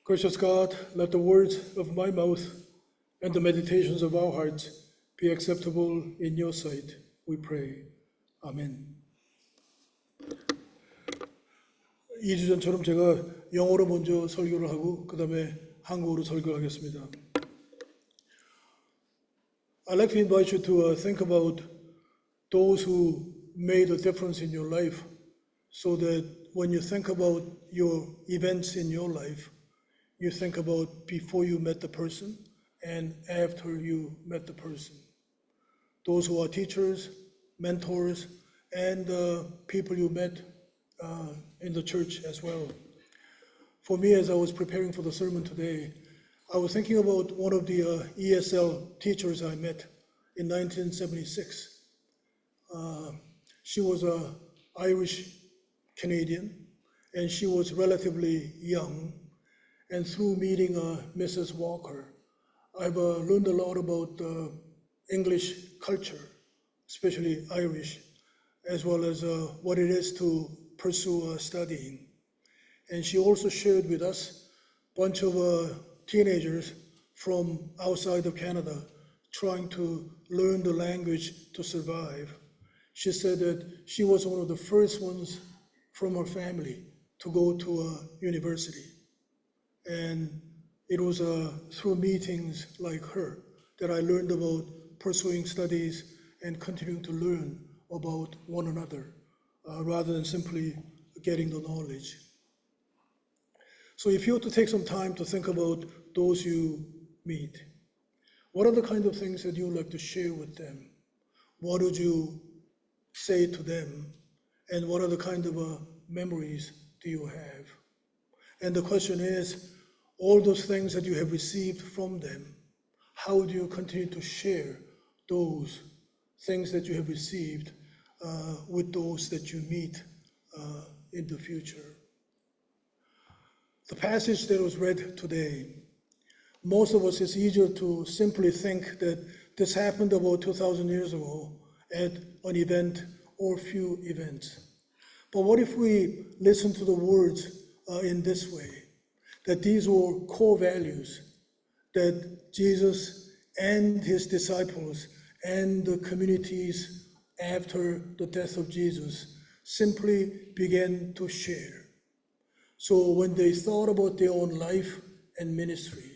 Gracious God, let the words of my mouth and the meditations of our hearts be acceptable in your sight, we pray. 아멘. 2주 전처럼 제가 영어로 먼저 설교를 하고 그 다음에 한국어로 설교하겠습니다. I'd like to invite you to think about those who made a difference in your life so that when you think about your events in your life, you think about before you met the person and after you met the person. Those who are teachers, mentors, and people you met in the church as well. For me, as I was preparing for the sermon today, I was thinking about one of the ESL teachers I met in 1976. She was an Irish Canadian, and she was relatively young. And through meeting Mrs. Walker, I've learned a lot about English culture, especially Irish, as well as what it is to pursue studying. And she also shared with us a bunch of teenagers from outside of Canada trying to learn the language to survive. She said that she was one of the first ones from her family to go to a university. And it was through meetings like her that I learned about pursuing studies and continuing to learn about one another rather than simply getting the knowledge. So if you were to take some time to think about those you meet, what are the kind of things that you would like to share with them? What would you say to them? And what are the kind of memories do you have? And the question is, all those things that you have received from them, how do you continue to share those things that you have received with those that you meet in the future? The passage that was read today, most of us, it's easier to simply think that this happened about 2,000 years ago at an event or few events. But what if we listen to the words in this way, that these were core values that Jesus and his disciples and the communities after the death of Jesus simply began to share. So when they thought about their own life and ministry,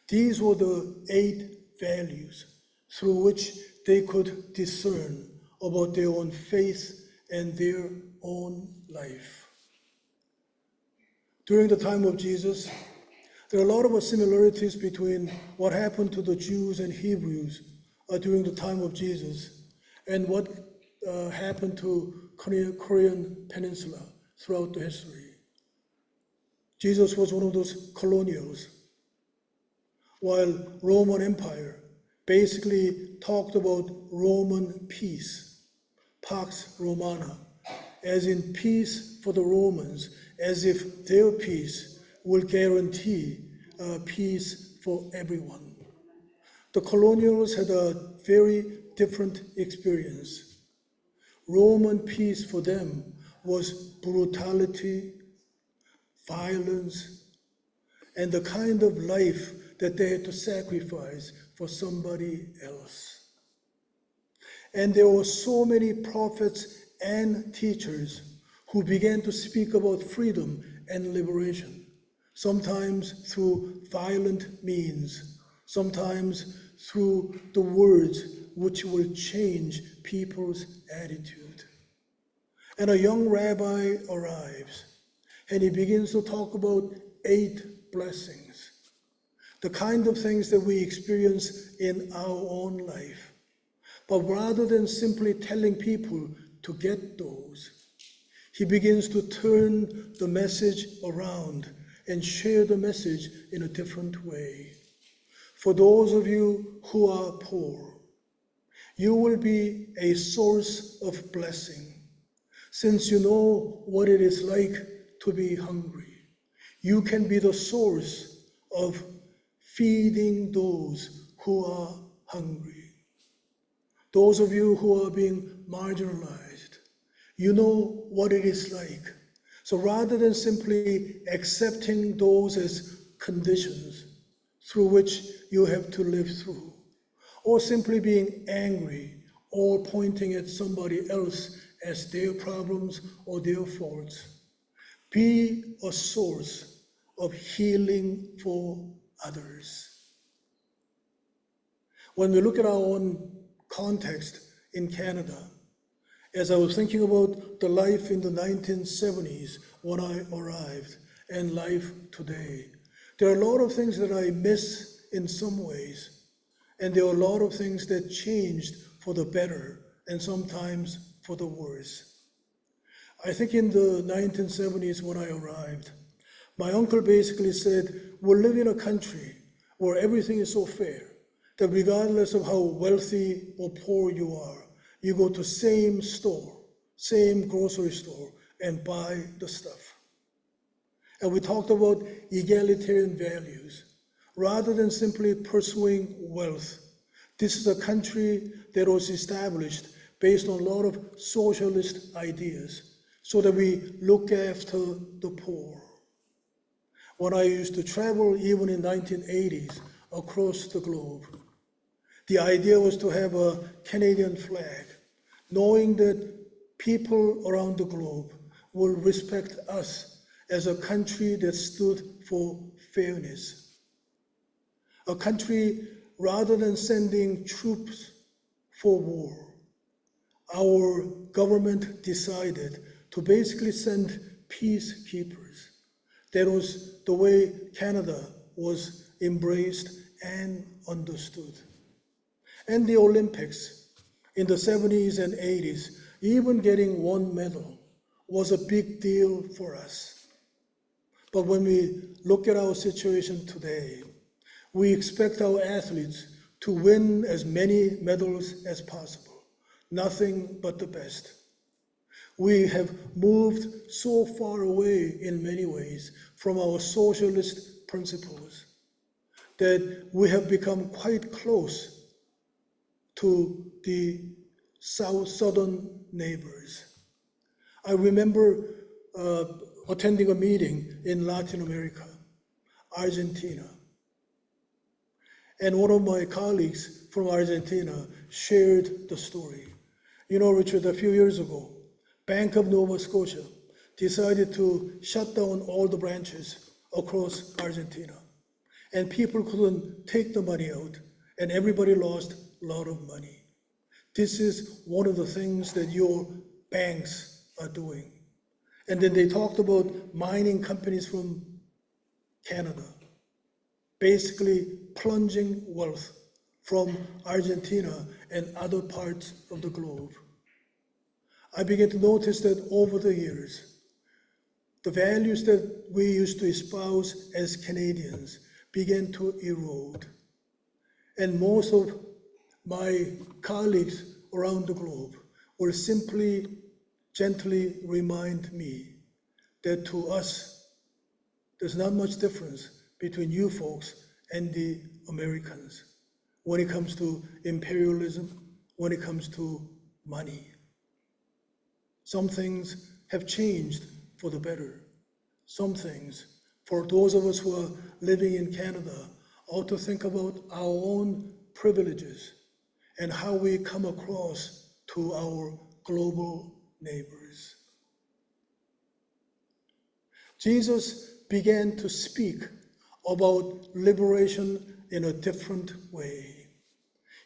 these were the 8 values through which they could discern about their own faith and their own life. During the time of Jesus, there are a lot of similarities between what happened to the Jews and Hebrews during the time of Jesus and what happened to Korean Peninsula throughout the history. Jesus was one of those colonials, while Roman Empire basically talked about Roman peace, Pax Romana, as in peace for the Romans, as if their peace will guarantee peace for everyone. The colonials had a very different experience. Roman peace for them was brutality, violence, and the kind of life that they had to sacrifice for somebody else. And there were so many prophets and teachers who began to speak about freedom and liberation, sometimes through violent means, sometimes through the words which will change people's attitude. And a young rabbi arrives, and he begins to talk about 8 blessings, the kind of things that we experience in our own life. But rather than simply telling people to get those, he begins to turn the message around and share the message in a different way. For those of you who are poor, you will be a source of blessing. Since you know what it is like to be hungry, you can be the source of feeding those who are hungry. Those of you who are being marginalized, you know what it is like. So rather than simply accepting those as conditions through which you have to live through, or simply being angry or pointing at somebody else as their problems or their faults. Be a source of healing for others. When we look at our own context in Canada, as I was thinking about the life in the 1970s when I arrived and life today, there are a lot of things that I miss in some ways, and there are a lot of things that changed for the better and sometimes for the worse. I think in the 1970s when I arrived, my uncle basically said, we live in a country where everything is so fair that regardless of how wealthy or poor you are, you go to same store, same grocery store, and buy the stuff. And we talked about egalitarian values. Rather than simply pursuing wealth, this is a country that was established based on a lot of socialist ideas so that we look after the poor. When I used to travel, even in 1980s, across the globe, the idea was to have a Canadian flag, knowing that people around the globe will respect us as a country that stood for fairness. A country, rather than sending troops for war, our government decided to basically send peacekeepers. That was the way Canada was embraced and understood. And the Olympics in the 70s and 80s, even getting one medal was a big deal for us. But when we look at our situation today, we expect our athletes to win as many medals as possible, nothing but the best. We have moved so far away in many ways from our socialist principles that we have become quite close to the southern neighbors. I remember attending a meeting in Latin America, Argentina. And one of my colleagues from Argentina shared the story. You know, Richard, a few years ago, Bank of Nova Scotia decided to shut down all the branches across Argentina. And people couldn't take the money out, and everybody lost a lot of money. This is one of the things that your banks are doing. And then they talked about mining companies from Canada, basically plunging wealth from Argentina and other parts of the globe. I began to notice that over the years, the values that we used to espouse as Canadians began to erode. And most of my colleagues around the globe will simply gently remind me that to us, there's not much difference between you folks and the Americans when it comes to imperialism, when it comes to money. Some things have changed for the better. Some things, for those of us who are living in Canada, ought to think about our own privileges and how we come across to our global neighbors. Jesus began to speak about liberation in a different way.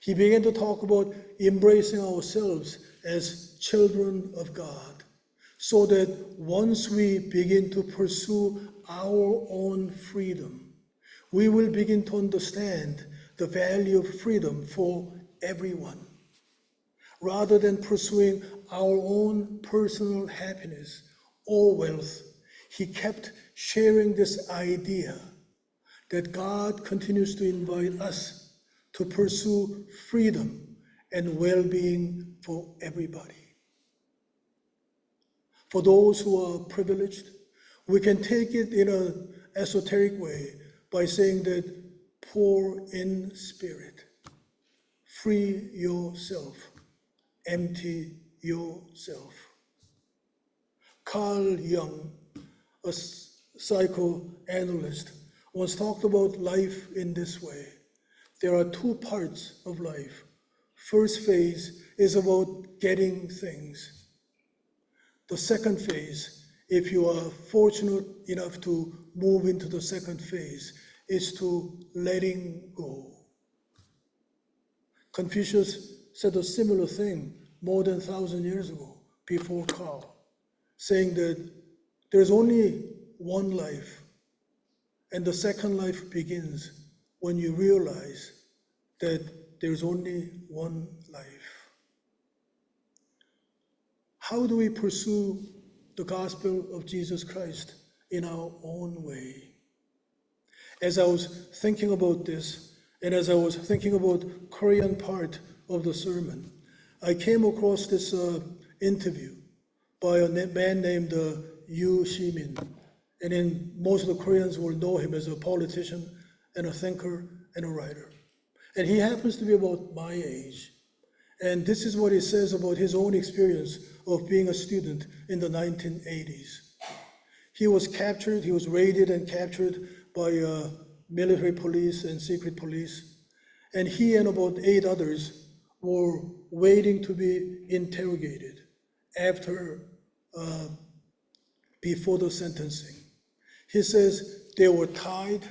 He began to talk about embracing ourselves as children of God, so that once we begin to pursue our own freedom, we will begin to understand the value of freedom for everyone. Rather than pursuing our own personal happiness or wealth, he kept sharing this idea that God continues to invite us to pursue freedom and well-being for everybody. For those who are privileged, we can take it in an esoteric way by saying that poor in spirit, free yourself, empty yourself. Carl Jung, a psychoanalyst, once talked about life in this way. There are two parts of life. First phase is about getting things. The second phase, if you are fortunate enough to move into the second phase, is to letting go. Confucius said a similar thing more than 1,000 years ago, before Carl, saying that there's only one life, and the second life begins when you realize that there's only one life. How do we pursue the gospel of Jesus Christ in our own way? As I was thinking about this, and as I was thinking about Korean part of the sermon, I came across this interview by a man named Yu Shimin. And then most of the Koreans will know him as a politician and a thinker and a writer. And he happens to be about my age. And this is what he says about his own experience of being a student in the 1980s. He was captured, he was raided and captured by military police and secret police. And he and about 8 others were waiting to be interrogated before the sentencing. He says they were tied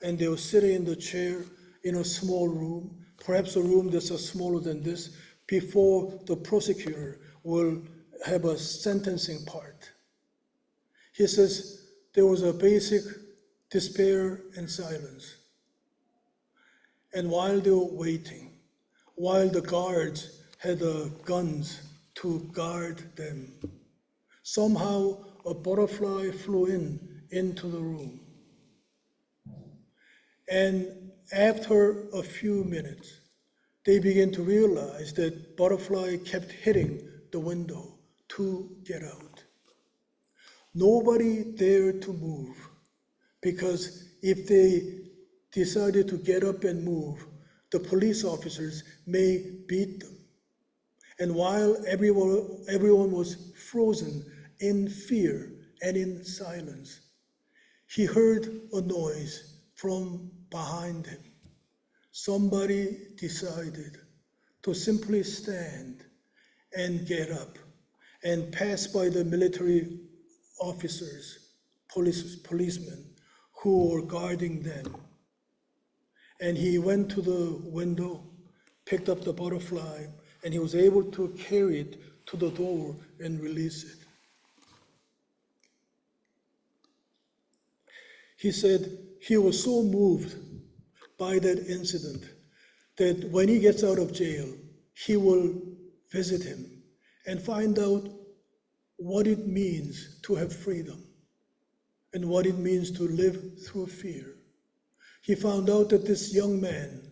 and they were sitting in the chair in a small room, perhaps a room that's smaller than this, before the prosecutor will have a sentencing part. He says there was a basic despair and silence. And while they were waiting, while the guards had guns to guard them, somehow a butterfly flew into the room. And after a few minutes, they began to realize that butterfly kept hitting the window to get out. Nobody dared to move, because if they decided to get up and move, the police officers may beat them. And while everyone was frozen in fear and in silence, he heard a noise from behind him. Somebody decided to simply stand and get up and pass by the military officers, policemen who were guarding them. And he went to the window, picked up the butterfly, and he was able to carry it to the door and release it. He said he was so moved by that incident that when he gets out of jail, he will visit him and find out what it means to have freedom and what it means to live through fear. He found out that this young man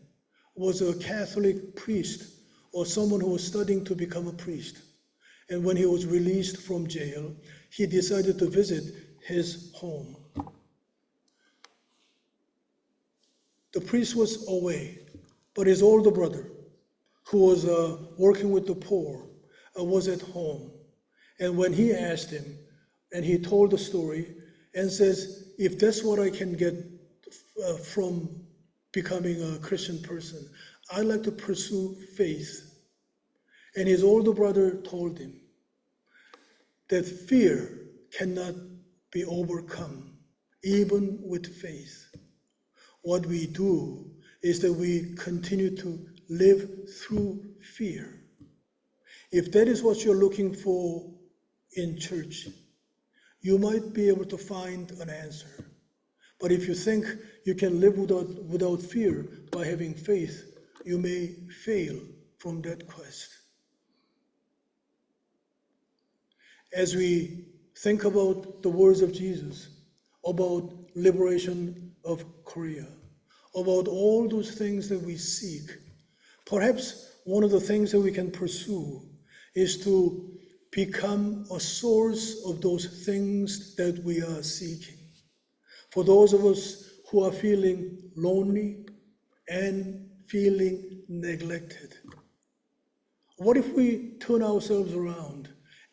was a Catholic priest or someone who was studying to become a priest. And when he was released from jail, he decided to visit his home. The priest was away, but his older brother, who was working with the poor, was at home. And when he asked him, and he told the story, and says, if that's what I can get from becoming a Christian person, I'd like to pursue faith. And his older brother told him that fear cannot be overcome, even with faith. What we do is that we continue to live through fear. If that is what you're looking for in church, you might be able to find an answer. But if you think you can live without fear by having faith, you may fail from that quest. As we think about the words of Jesus, about liberation of Korea, about all those things that we seek, perhaps one of the things that we can pursue is to become a source of those things that we are seeking. For those of us who are feeling lonely and feeling neglected, what if we turn ourselves around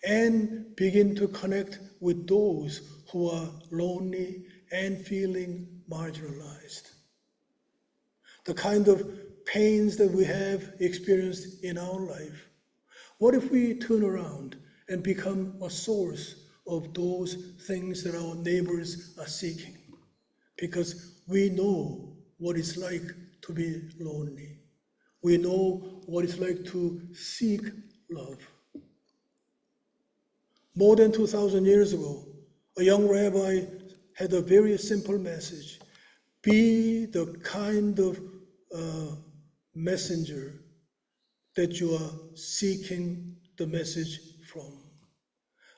and begin to connect with those who are lonely and feeling marginalized. The kind of pains that we have experienced in our life. What if we turn around and become a source of those things that our neighbors are seeking? Because we know what it's like to be lonely. We know what it's like to seek love. More than 2,000 years ago, a young rabbi had a very simple message. Be the kind of messenger that you are seeking the message from.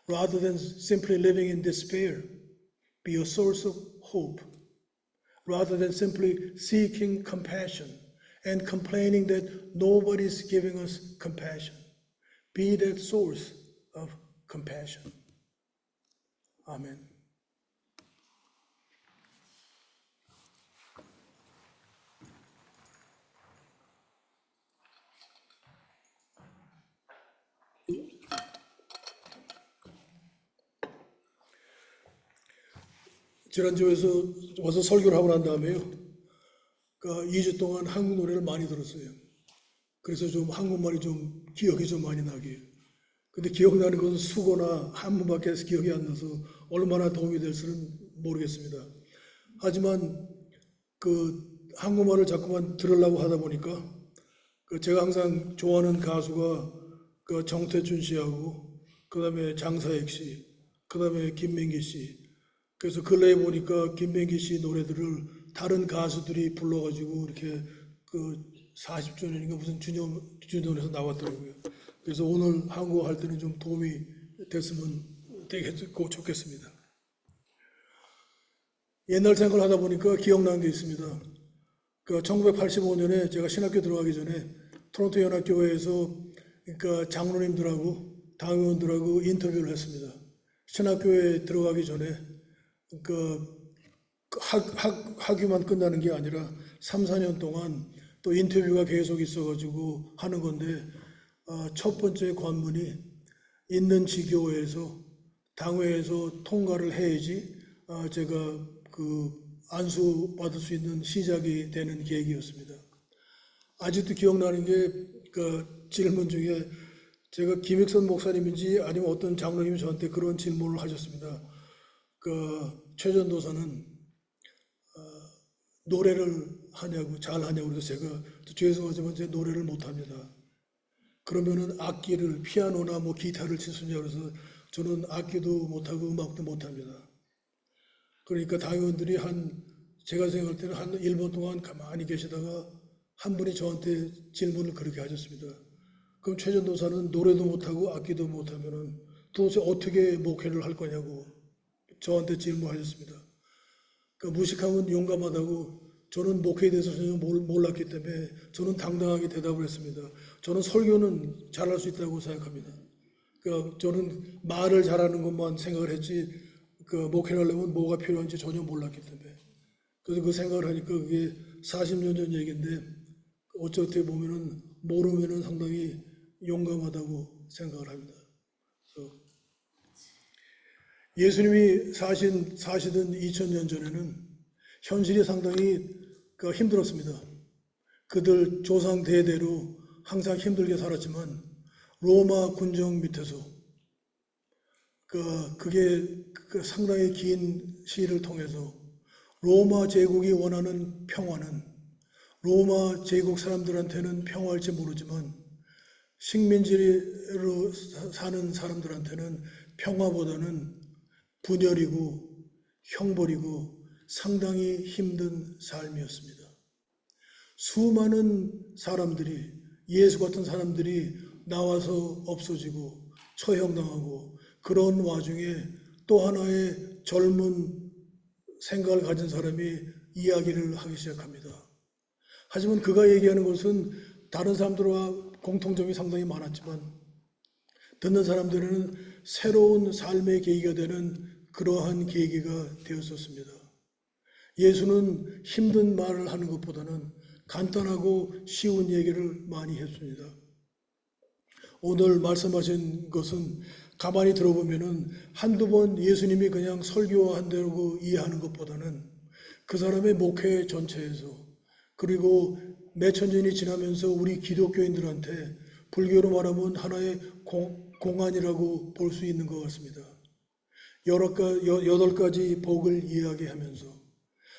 Rather than simply living in despair, be a source of hope. Rather than simply seeking compassion and complaining that nobody's giving us compassion, be that source of compassion. Amen. 지난주에서 와서 설교를 하고 난 다음에요. 2주 동안 한국 노래를 많이 들었어요. 그래서 좀 한국말이 좀 기억이 좀 많이 나게. 근데 기억나는 것은 수고나 한문밖에 기억이 안 나서 얼마나 도움이 될지는 모르겠습니다. 하지만 한국말을 자꾸만 들으려고 하다 보니까 제가 항상 좋아하는 가수가 정태춘 씨하고 그다음에 장사익 씨, 그다음에 김민기 씨. 그래서 근래에 보니까 김민기 씨 노래들을 다른 가수들이 불러가지고 이렇게 40주년인가 무슨 주년에서 나왔더라고요. 그래서 오늘 한국어 할 때는 좀 도움이 됐으면 되게 좋겠습니다. 옛날 생각을 하다 보니까 기억나는 게 있습니다. 1985년에 제가 신학교 들어가기 전에 토론토 연합교회에서 장로님들하고 당의원들하고 인터뷰를 했습니다. 신학교에 들어가기 전에 학위만 끝나는 게 아니라 3, 4년 동안 또 인터뷰가 계속 있어가지고 하는 건데 첫 번째 관문이 있는 지교회에서 당회에서 통과를 해야지 제가 안수 받을 수 있는 시작이 되는 계획이었습니다. 아직도 기억나는 게 질문 중에 제가 김익선 목사님인지 아니면 어떤 장로님이 저한테 그런 질문을 하셨습니다. 최전도사는 노래를 하냐고 잘하냐고 그래서 제가 죄송하지만 제가 노래를 못합니다. 그러면은 악기를 피아노나 뭐 기타를 칠 수 있냐고 그래서 저는 악기도 못하고 음악도 못합니다. 그러니까 당의원들이 제가 생각할 때는 한 1분 동안 가만히 계시다가 한 분이 저한테 질문을 그렇게 하셨습니다. 그럼 최전도사는 노래도 못하고 악기도 못하면은 도대체 어떻게 목회를 할 거냐고 저한테 질문하셨습니다. 무식하면 용감하다고 저는 목회에 대해서 전혀 몰랐기 때문에 저는 당당하게 대답을 했습니다. 저는 설교는 잘할 수 있다고 생각합니다. 저는 말을 잘하는 것만 생각을 했지 목회를 하려면 뭐가 필요한지 전혀 몰랐기 때문에. 그래서 그 생각을 하니까 그게 40년 전 얘기인데 어떻게 보면은 모르면은 상당히 용감하다고 생각을 합니다. 예수님이 사시던 2000년 전에는 현실이 상당히 힘들었습니다. 그들 조상 대대로 항상 힘들게 살았지만 로마 군정 밑에서 그게 상당히 긴 시를 통해서 로마 제국이 원하는 평화는 로마 제국 사람들한테는 평화일지 모르지만 식민지로 사는 사람들한테는 평화보다는 분열이고 형벌이고 상당히 힘든 삶이었습니다. 수많은 사람들이 예수 같은 사람들이 나와서 없어지고 처형당하고 그런 와중에 또 하나의 젊은 생각을 가진 사람이 이야기를 하기 시작합니다. 하지만 그가 얘기하는 것은 다른 사람들과 공통점이 상당히 많았지만 듣는 사람들에는 새로운 삶의 계기가 되는 그러한 계기가 되었었습니다. 예수는 힘든 말을 하는 것보다는 간단하고 쉬운 얘기를 많이 했습니다. 오늘 말씀하신 것은 가만히 들어보면은 한두 번 예수님이 그냥 설교한다고 이해하는 것보다는 그 사람의 목회 전체에서 그리고 몇천 년이 지나면서 우리 기독교인들한테 불교로 말하면 하나의 공안이라고 볼 수 있는 것 같습니다. 8가지 복을 이야기하면서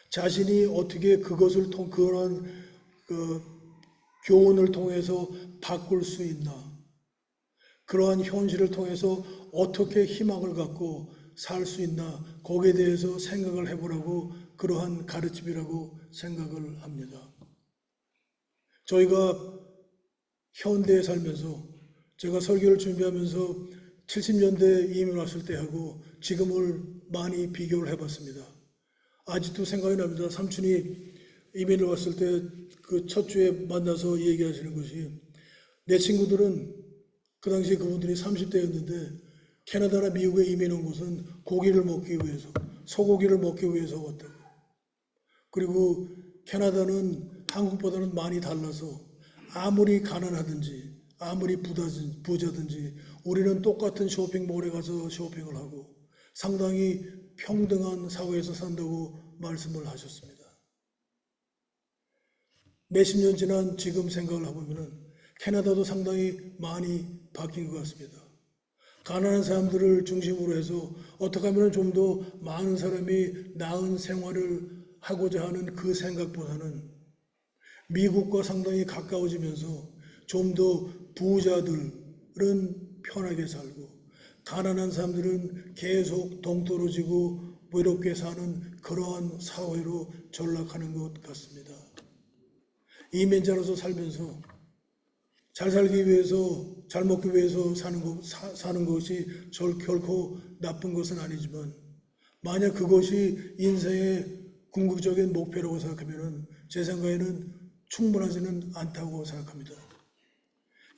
자신이 어떻게 그것을 그런 교훈을 통해서 바꿀 수 있나, 그러한 현실을 통해서 어떻게 희망을 갖고 살 수 있나, 거기에 대해서 생각을 해보라고 그러한 가르침이라고 생각을 합니다. 저희가 현대에 살면서 제가 설교를 준비하면서 70년대 이민 왔을 때하고 지금을 많이 비교를 해봤습니다. 아직도 생각이 납니다. 삼촌이 이민을 왔을 때 그 첫 주에 만나서 얘기하시는 것이, 내 친구들은 그 당시 그분들이 30대였는데 캐나다나 미국에 이민 온 것은 고기를 먹기 위해서, 소고기를 먹기 위해서 왔다고. 그리고 캐나다는 한국보다는 많이 달라서 아무리 가난하든지 아무리 부자든지 우리는 똑같은 쇼핑몰에 가서 쇼핑을 하고 상당히 평등한 사회에서 산다고 말씀을 하셨습니다. 몇십 년 지난 지금 생각을 해보면 캐나다도 상당히 많이 바뀐 것 같습니다. 가난한 사람들을 중심으로 해서 어떻게 하면 좀 더 많은 사람이 나은 생활을 하고자 하는 그 생각보다는 미국과 상당히 가까워지면서 좀 더 부자들은 편하게 살고 가난한 사람들은 계속 동떨어지고 외롭게 사는 그러한 사회로 전락하는 것 같습니다. 이민자로서 살면서 잘 살기 위해서, 잘 먹기 위해서 사는 것이 결코 나쁜 것은 아니지만 만약 그것이 인생의 궁극적인 목표라고 생각하면 제 생각에는 충분하지는 않다고 생각합니다.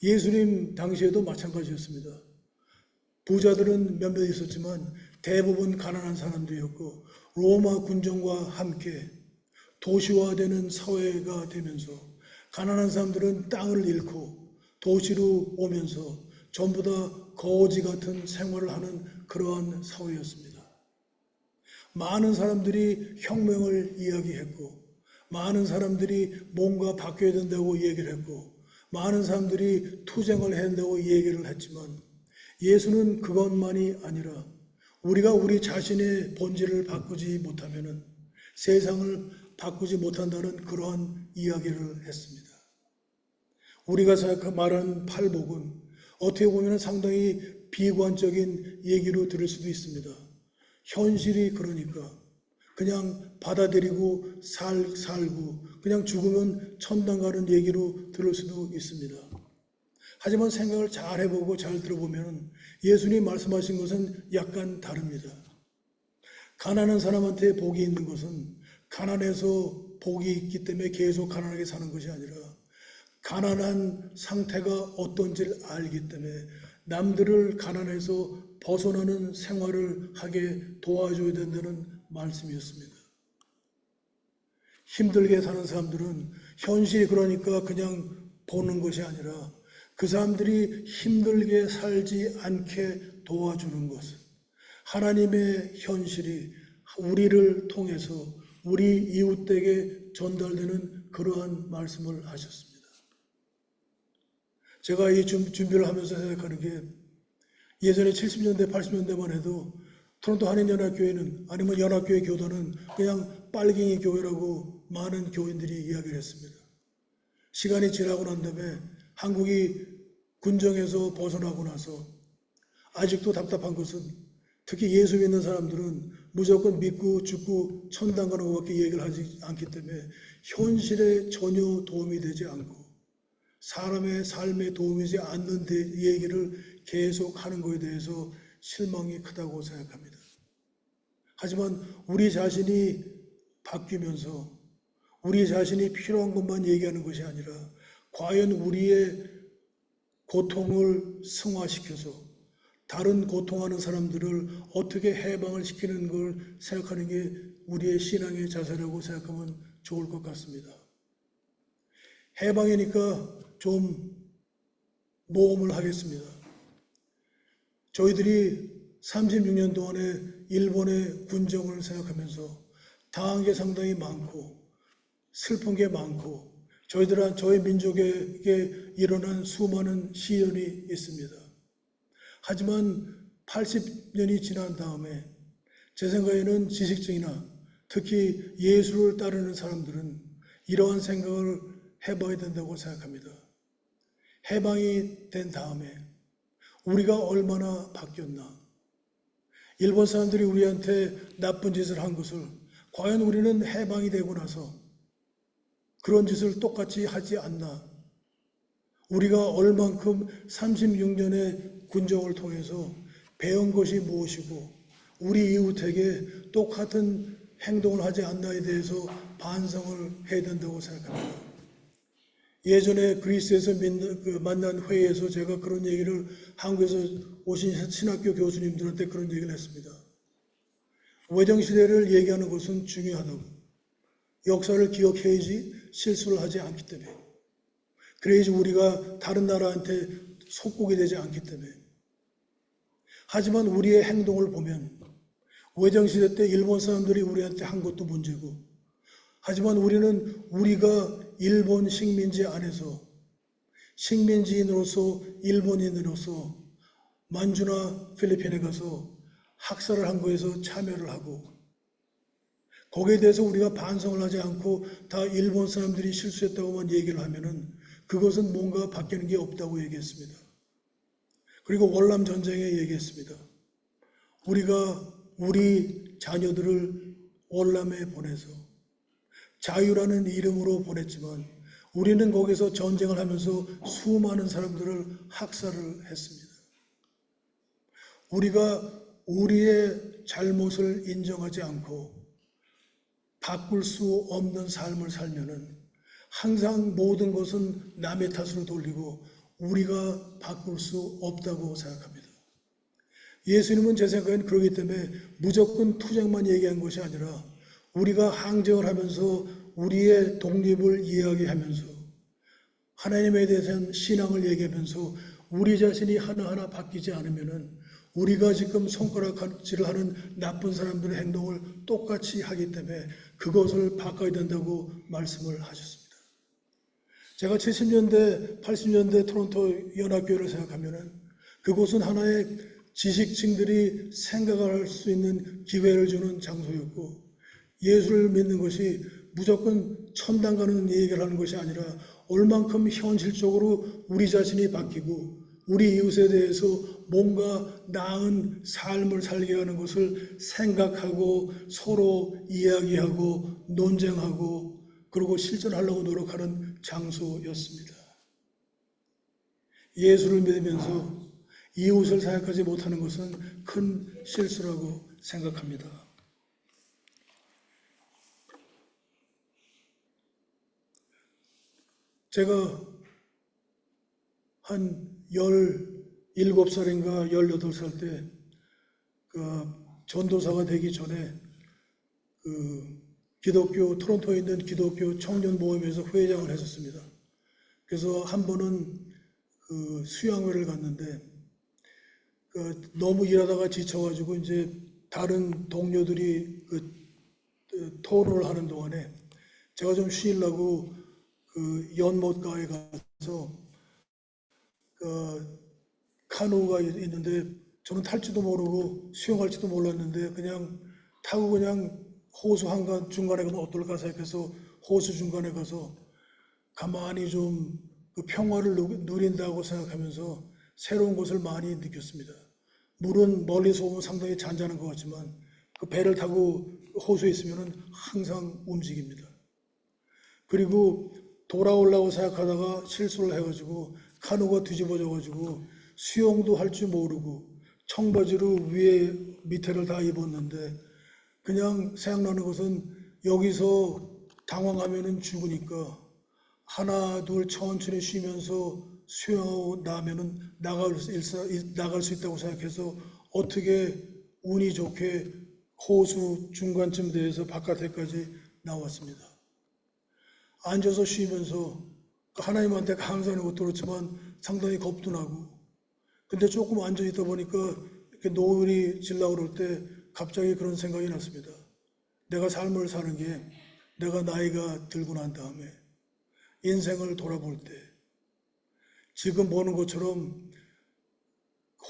예수님 당시에도 마찬가지였습니다. 부자들은 몇몇 있었지만 대부분 가난한 사람들이었고 로마 군정과 함께 도시화되는 사회가 되면서 가난한 사람들은 땅을 잃고 도시로 오면서 전부 다 거지 같은 생활을 하는 그러한 사회였습니다. 많은 사람들이 혁명을 이야기했고 많은 사람들이 뭔가 바뀌어야 된다고 얘기를 했고 많은 사람들이 투쟁을 해야 된다고 얘기를 했지만 예수는 그것만이 아니라 우리가 우리 자신의 본질을 바꾸지 못하면 세상을 바꾸지 못한다는 그러한 이야기를 했습니다. 우리가 말하는 팔복은 어떻게 보면 상당히 비관적인 얘기로 들을 수도 있습니다. 현실이 그러니까 그냥 받아들이고 살고 그냥 죽으면 천당 가는 얘기로 들을 수도 있습니다. 하지만 생각을 잘 해보고 잘 들어보면 예수님이 말씀하신 것은 약간 다릅니다. 가난한 사람한테 복이 있는 것은 가난해서 복이 있기 때문에 계속 가난하게 사는 것이 아니라 가난한 상태가 어떤지를 알기 때문에 남들을 가난해서 벗어나는 생활을 하게 도와줘야 된다는 말씀이었습니다. 힘들게 사는 사람들은 현실이 그러니까 그냥 보는 것이 아니라 그 사람들이 힘들게 살지 않게 도와주는 것은 하나님의 현실이 우리를 통해서 우리 이웃에게 전달되는 그러한 말씀을 하셨습니다. 제가 이 준비를 하면서 생각하는 게 예전에 70년대, 80년대만 해도 토론토 한인연합교회는 아니면 연합교회 교단은 그냥 빨갱이 교회라고 많은 교인들이 이야기를 했습니다. 시간이 지나고 난 다음에 한국이 군정에서 벗어나고 나서 아직도 답답한 것은 특히 예수 믿는 사람들은 무조건 믿고 죽고 천당 가는 것밖에 얘기를 하지 않기 때문에 현실에 전혀 도움이 되지 않고 사람의 삶에 도움이 되지 않는 얘기를 계속 하는 것에 대해서 실망이 크다고 생각합니다. 하지만 우리 자신이 바뀌면서 우리 자신이 필요한 것만 얘기하는 것이 아니라 과연 우리의 고통을 승화시켜서 다른 고통하는 사람들을 어떻게 해방을 시키는 걸 생각하는 게 우리의 신앙의 자세라고 생각하면 좋을 것 같습니다. 해방이니까 좀 모험을 하겠습니다. 저희들이 36년 동안의 일본의 군정을 생각하면서 당한 게 상당히 많고 슬픈 게 많고 저희 민족에게 일어난 수많은 시련이 있습니다. 하지만 80년이 지난 다음에 제 생각에는 지식층이나 특히 예수를 따르는 사람들은 이러한 생각을 해봐야 된다고 생각합니다. 해방이 된 다음에 우리가 얼마나 바뀌었나? 일본 사람들이 우리한테 나쁜 짓을 한 것을 과연 우리는 해방이 되고 나서 그런 짓을 똑같이 하지 않나? 우리가 얼만큼 36년의 군정을 통해서 배운 것이 무엇이고 우리 이웃에게 똑같은 행동을 하지 않나에 대해서 반성을 해야 된다고 생각합니다. 예전에 그리스에서 만난 회의에서 제가 그런 얘기를 한국에서 오신 신학교 교수님들한테 그런 얘기를 했습니다. 외정시대를 얘기하는 것은 중요하다고. 역사를 기억해야지 실수를 하지 않기 때문에. 그래야지 우리가 다른 나라한테 속국이 되지 않기 때문에. 하지만 우리의 행동을 보면 외정시대 때 일본 사람들이 우리한테 한 것도 문제고 하지만 우리가 일본 식민지 안에서 식민지인으로서 일본인으로서 만주나 필리핀에 가서 학살을 한 거에서 참여를 하고 거기에 대해서 우리가 반성을 하지 않고 다 일본 사람들이 실수했다고만 얘기를 하면은 그것은 뭔가 바뀌는 게 없다고 얘기했습니다. 그리고 월남 전쟁에 얘기했습니다. 우리가 우리 자녀들을 월남에 보내서 자유라는 이름으로 보냈지만 우리는 거기서 전쟁을 하면서 수많은 사람들을 학살을 했습니다. 우리가 우리의 잘못을 인정하지 않고 바꿀 수 없는 삶을 살면은 항상 모든 것은 남의 탓으로 돌리고 우리가 바꿀 수 없다고 생각합니다. 예수님은 제 생각엔 그러기 때문에 무조건 투쟁만 얘기한 것이 아니라 우리가 항쟁을 하면서 우리의 독립을 이야기하면서 하나님에 대해서는 신앙을 얘기하면서 우리 자신이 하나하나 바뀌지 않으면은 우리가 지금 손가락질을 하는 나쁜 사람들의 행동을 똑같이 하기 때문에 그것을 바꿔야 된다고 말씀을 하셨습니다. 제가 70년대, 80년대 토론토 연합교회를 생각하면은 그곳은 하나의 지식층들이 생각할 수 있는 기회를 주는 장소였고 예수를 믿는 것이 무조건 천당 가는 얘기를 하는 것이 아니라 얼만큼 현실적으로 우리 자신이 바뀌고 우리 이웃에 대해서 뭔가 나은 삶을 살게 하는 것을 생각하고 서로 이야기하고 논쟁하고 그리고 실천하려고 노력하는 장소였습니다. 예수를 믿으면서 이웃을 생각하지 못하는 것은 큰 실수라고 생각합니다. 제가 한 17살인가 18살 때 전도사가 되기 전에 토론토에 있는 기독교 청년 모임에서 회장을 했었습니다. 그래서 한 번은 수양회를 갔는데 너무 일하다가 지쳐가지고 이제 다른 동료들이 토론을 하는 동안에 제가 좀 쉬려고 연못가에 가서 카누가 있는데 저는 탈지도 모르고 수영할지도 몰랐는데 그냥 타고 그냥 호수 한간 중간에 가면 어떨까 생각해서 호수 중간에 가서 가만히 좀 그 평화를 누린다고 생각하면서 새로운 것을 많이 느꼈습니다. 물은 멀리서 보면 상당히 잔잔한 것 같지만 그 배를 타고 호수에 있으면 항상 움직입니다. 그리고 돌아오려고 생각하다가 실수를 해가지고 카누가 뒤집어져가지고 수영도 할 줄 모르고 청바지로 위에 밑에를 다 입었는데 그냥 생각나는 것은 여기서 당황하면은 죽으니까 하나 둘 천천히 쉬면서 수영하고 나면은 나갈 수 있다고 생각해서 어떻게 운이 좋게 호수 중간쯤 돼서 바깥에까지 나왔습니다. 앉아서 쉬면서 하나님한테 감사하는 것도 그렇지만 상당히 겁도 나고 근데 조금 앉아있다 보니까 이렇게 노을이 질라 그럴 때 갑자기 그런 생각이 났습니다. 내가 삶을 사는 게 내가 나이가 들고 난 다음에 인생을 돌아볼 때 지금 보는 것처럼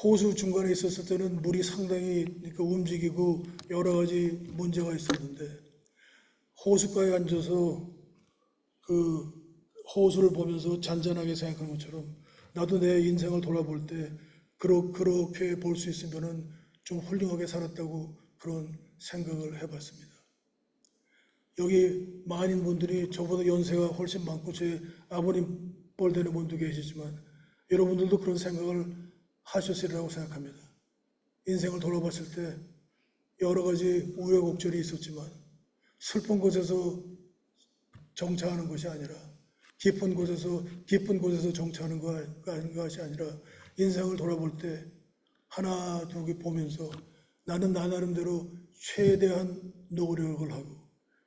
호수 중간에 있었을 때는 물이 상당히 움직이고 여러 가지 문제가 있었는데 호숫가에 앉아서 그 호수를 보면서 잔잔하게 생각하는 것처럼 나도 내 인생을 돌아볼 때 그렇게 볼 수 있으면은 좀 훌륭하게 살았다고 그런 생각을 해봤습니다. 여기 많은 분들이 저보다 연세가 훨씬 많고 제 아버님 뻘 되는 분도 계시지만 여러분들도 그런 생각을 하셨으리라고 생각합니다. 인생을 돌아봤을 때 여러 가지 우여곡절이 있었지만 슬픈 곳에서 정차하는 것이 아니라 기쁜 곳에서 정차하는 것이 아니라 인생을 돌아볼 때 하나 두 개 보면서 나는 나 나름대로 최대한 노력을 하고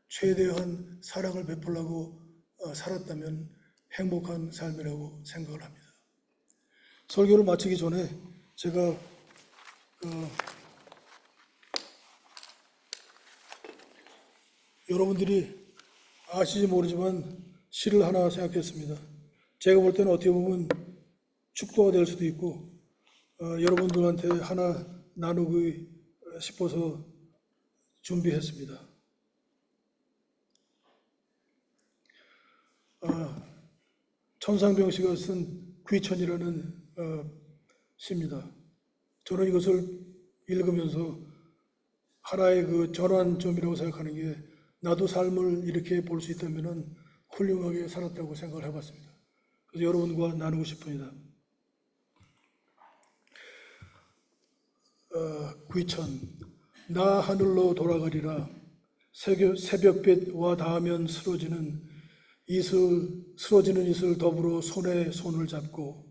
최대한 사랑을 베풀려고 살았다면 행복한 삶이라고 생각을 합니다. 설교를 마치기 전에 제가 여러분들이 아실지 모르지만 시를 하나 생각했습니다. 제가 볼 때는 어떻게 보면 축도가 될 수도 있고 여러분들한테 하나 나누고 싶어서 준비했습니다. 천상병 씨가 쓴 귀천이라는 시입니다. 저는 이것을 읽으면서 하나의 그 전환점이라고 생각하는 게 나도 삶을 이렇게 볼 수 있다면 훌륭하게 살았다고 생각을 해봤습니다. 그래서 여러분과 나누고 싶습니다. 귀천, 나 하늘로 돌아가리라. 새벽빛 와 닿으면 쓰러지는 이슬 더불어 손에 손을 잡고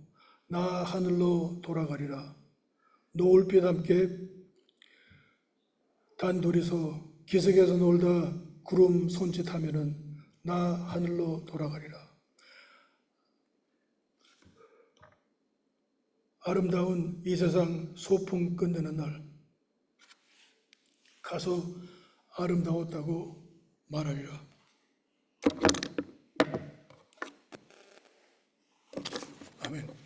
나 하늘로 돌아가리라. 노을빛 함께 단둘이서 기슭에서 놀다 구름 손짓하면은 나 하늘로 돌아가리라. 아름다운 이 세상 소풍 끝내는 날 가서 아름다웠다고 말하리라. 아멘.